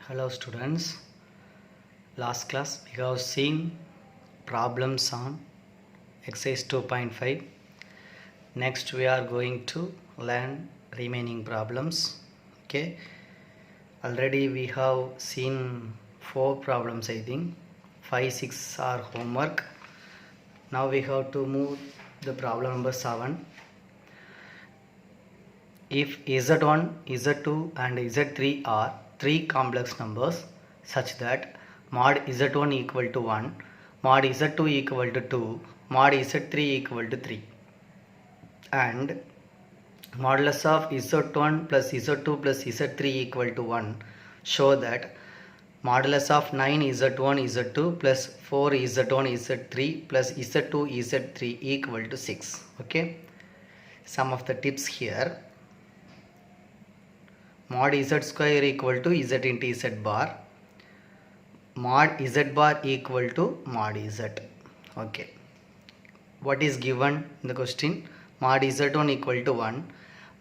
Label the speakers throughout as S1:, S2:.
S1: Hello students, last class we have seen problems on exercise 2.5. Next we are going to learn remaining problems. Okay, already we have seen 4 problems, I think 5 6 are homework. Now we have to move the problem number 7. If z1, z2 and z3 are 3 complex numbers such that mod z1 equal to 1, mod z2 equal to 2, mod z3 equal to 3 and modulus of z1 plus z2 plus z3 equal to 1, show that modulus of 9 z1 z2 plus 4 z1 z3 plus z2 z3 equal to 6. Okay, some of the tips here. Mod z square equal to z into z bar, mod z bar equal to mod z. Okay, what is given in the question? Mod z1 equal to 1,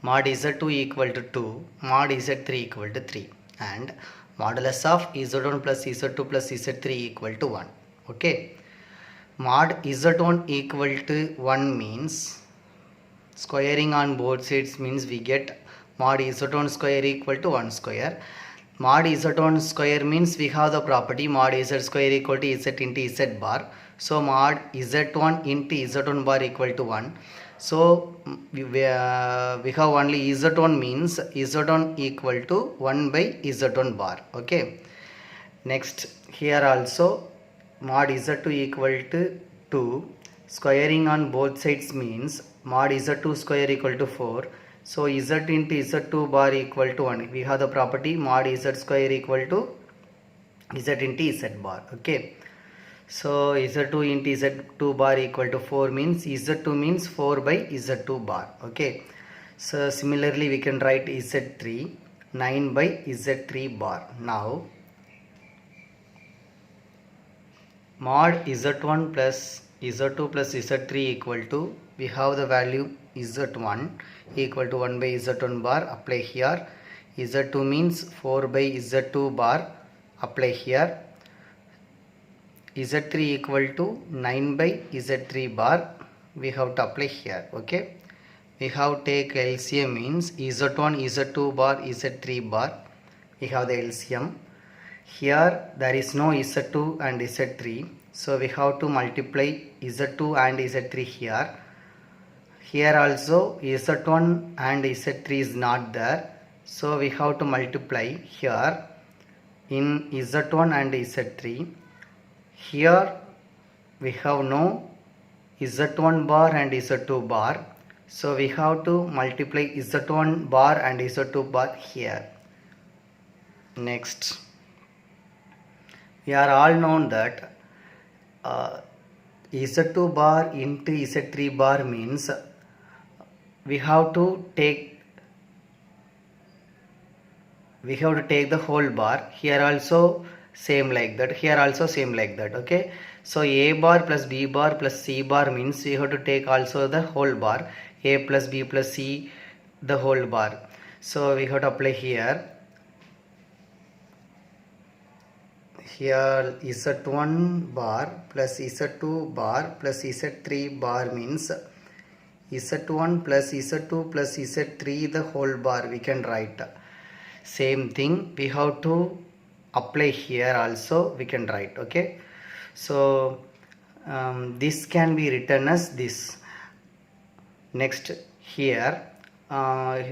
S1: mod z2 equal to 2, mod z3 equal to 3 and modulus of z1 plus z2 plus z3 equal to 1. Okay, mod z1 equal to 1 means squaring on both sides means we get mod z1 square equal to 1 square. Mod z1 square means we have the property mod z square equal to z into z bar. So mod z1 into z1 bar equal to 1. So we have only z1 means z1 equal to 1 by z1 bar. Okay. Next here also mod z2 equal to 2. Squaring on both sides means mod z2 square equal to 4. So z into z2 bar equal to 1. We have the property mod z square equal to z into z bar. Okay. So z2 into z2 bar equal to 4 means z2 means 4 by z2 bar. Okay. So similarly we can write z3 9 by z3 bar. Now mod z1 plus z2 plus z3 equal to, we have the value z1 equal to 1 by z1 bar, apply here. Z2 means 4 by z2 bar, apply here. Z3 equal to 9 by z3 bar, we have to apply here. Okay, we have take LCM means z1 z2 bar z3 bar, we have the LCM. Here there is no z2 and z3, so we have to multiply z2 and z3 here. Here also z1 and z3 is not there, so we have to multiply here in z1 and z3. Here we have no z1 bar and z2 bar, so we have to multiply z1 bar and z2 bar here. Next, we are all known that z2 bar into z3 bar means we have to take the whole bar. Here also same like that, here also same like that. Okay, so a bar plus b bar plus c bar means we have to take also the whole bar, a plus b plus c the whole bar. So we have to apply here. Here z1 bar plus z2 bar plus z3 bar means z1 plus z2 plus z3 the whole bar, we can write. Same thing we have to apply here also, we can write. Okay, so this can be written as this. Next here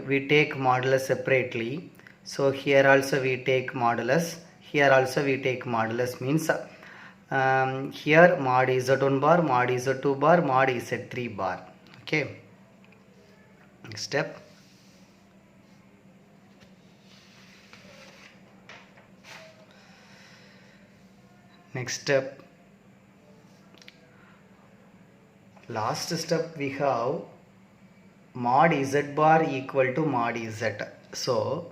S1: we take modulus separately, so here also we take modulus, here also we take modulus means here mod z1 bar, mod z2 bar, mod z3 bar. Okay, next step. Next step, last step, we have mod z bar equal to mod z. So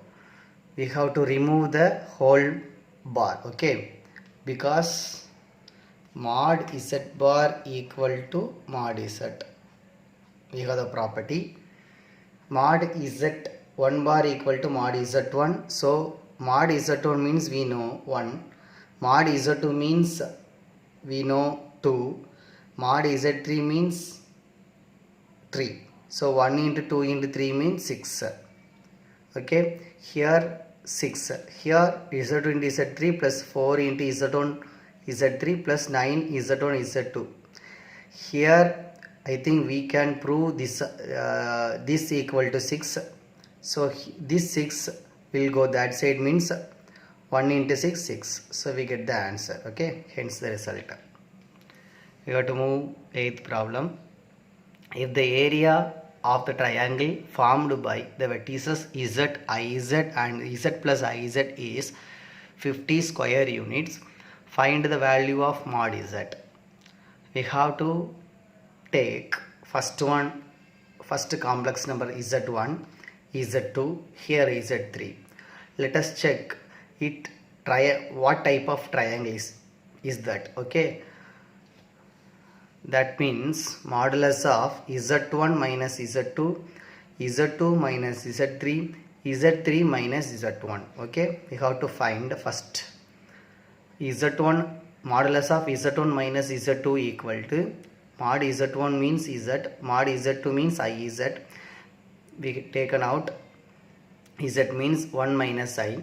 S1: we have to remove the whole bar. Okay, because mod z bar equal to mod z, we have the property mod z1 bar equal to mod z1, so mod z1 means we know 1, mod z2 means we know 2, mod z3 means 3. So 1 into 2 into 3 means 6. Okay, here 6, here z2 into z3 plus 4 into z1 z3 plus 9 z1 z2. Here I think we can prove this equal to 6. So this 6 will go that side, means 1 into 6 6. So we get the answer. Okay, hence the result. We have to move 8th problem. If the area of the triangle formed by the vertices z, iz and z plus iz is 50 square units, find the value of mod z. We have to take first complex number z1, z2, here z3. Let us check it, what type of triangle is that. Okay, that means modulus of z1 minus z2, z2 minus z3, z3 minus z1. Okay, we have to find first z1, modulus of z1 minus z2 equal to mod z1 means z, mod z2 means iz. We taken out z means 1 minus I.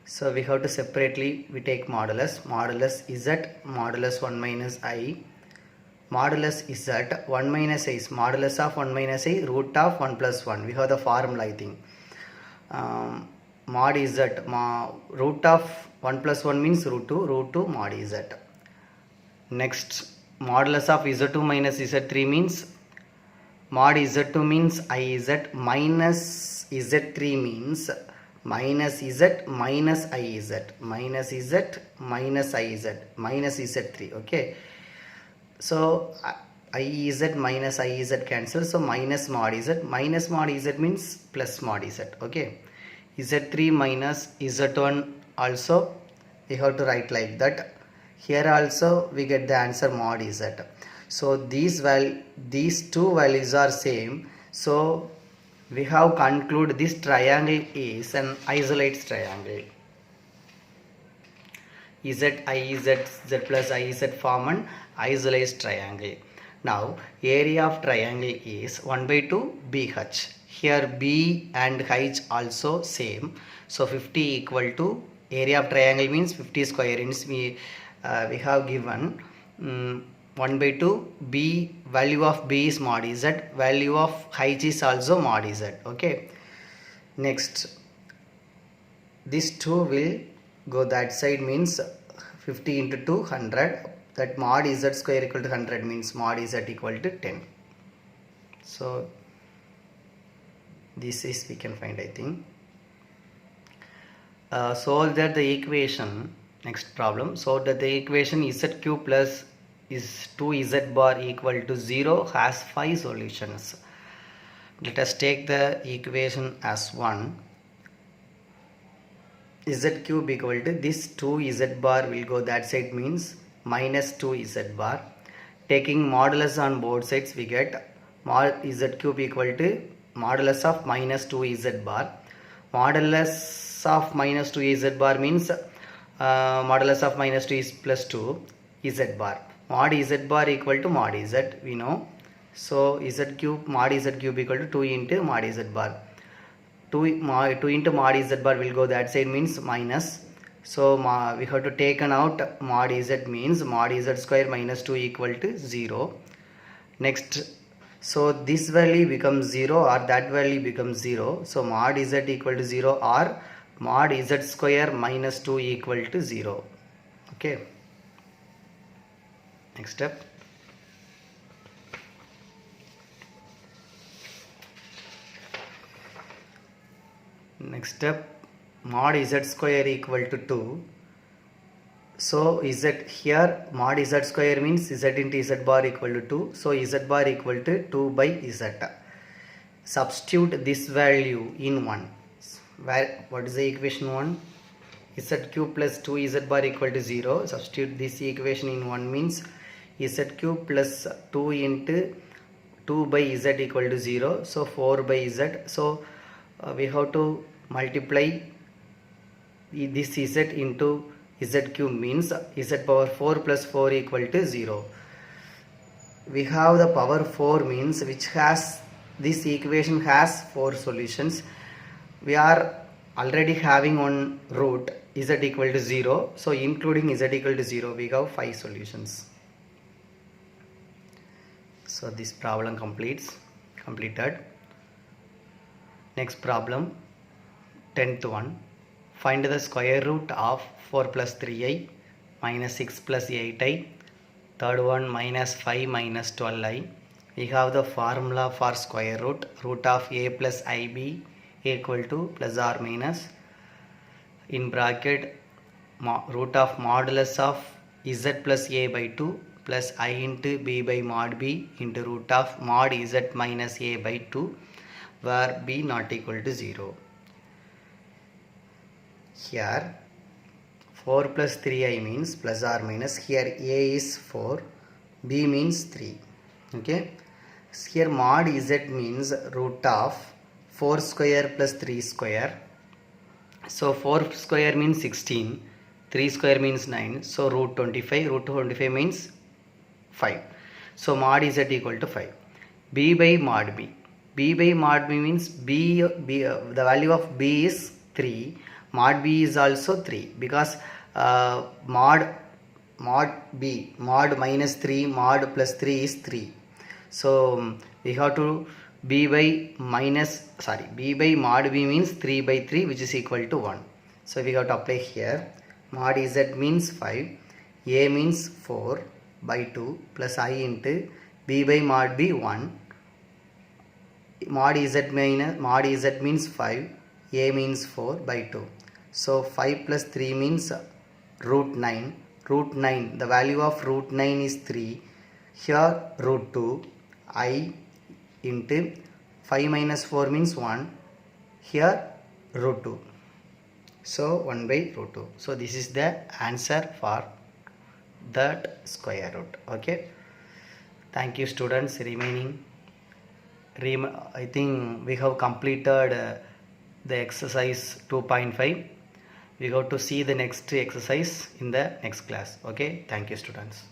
S1: So we have to separately we take modulus z, modulus 1 minus I. Modulus z 1 minus I is modulus of 1 minus I root of 1 plus 1. We have the formula, I think. Mod z, root of 1 plus 1 means root 2 mod z. Next, modulus of z2 minus z3 means mod z2 means iz minus z3 means minus z minus iz, minus z minus iz minus z3. Okay, so iz minus iz cancel, so minus mod z means plus mod z. Okay, z3 minus z1 also we have to write like that. Here also we get the answer mod z. So these two values are same, so we have concluded this triangle is an isolated triangle. Z, iz, z plus iz form an isolated triangle. Now area of triangle is 1 by 2 BH. Here B and H also same. So 50 equal to area of triangle means 50 square units. We have given 1 by 2 B, value of B is mod z, value of H is also mod z. Okay, next this 2 will go that side, means 50 into 2 100. That mod z square equal to 100 means mod z equal to 10. So this is we can find, I think. Solve that the equation. Next problem, so that the equation z cube plus is 2z bar equal to 0 has 5 solutions. Let us take the equation as 1. Z cube equal to this 2z bar will go that side, means minus 2z bar. Taking modulus on both sides, we get mod z cube equal to modulus of minus 2z bar. Modulus of minus 2z bar means modulus of minus 2 is plus 2 z bar. Mod z bar equal to mod z, we know. So z cube, mod z cube equal to 2 into mod z bar. 2 into mod z bar will go that side, means minus. So we have to take out mod z, means mod z square minus 2 equal to 0. Next, so this value becomes 0 or that value becomes 0. So mod z equal to 0 or mod z square minus 2 equal to 0. Okay, next step. Next step, mod z square equal to 2. So z here mod z square means z into z bar equal to 2. So z bar equal to 2 by z. Substitute this value in 1. Where, what is the equation 1? Z cube plus 2z bar equal to 0. Substitute this equation in 1 means z cube plus 2 into 2 by z equal to 0. So 4 by z. So we have to multiply this z into z cube means z power 4 plus 4 equal to 0. We have the power 4 means which has this equation has 4 solutions. We are already having one root z equal to 0, so including z equal to 0 we have 5 solutions. So this problem completed. Next problem, 10th one. Find the square root of 4 plus 3i minus 6 plus 8i. Third one, minus 5 minus 12i. We have the formula for square root. Root of a plus ib equal to plus or minus in bracket root of modulus of z plus a by 2 plus I into b by mod b into root of mod z minus a by 2 where b not equal to 0. Here 4 plus 3i means plus or minus, here a is 4, b means 3. Okay, here mod z means root of 4 square plus 3 square. So 4 square means 16, 3 square means 9, so root 25, root 25 means 5. So mod z equal to 5. b by mod b. b by mod b means the value of b is 3, mod b is also 3 because mod minus 3 mod plus 3 is 3. So we have to b by mod b means 3 by 3 which is equal to 1. So we have to apply here. Mod z means 5, a means 4 by 2 plus I into b by mod b 1. Mod z means 5, a means 4 by 2. So 5 plus 3 means root 9. Root 9, the value of root 9 is 3. Here root 2, I into 5 minus 4 means 1. Here root 2. So 1 by root 2. So this is the answer for that square root. Okay. Thank you students. I think we have completed the exercise 2.5. We have to see the next exercise in the next class. Okay. Thank you students.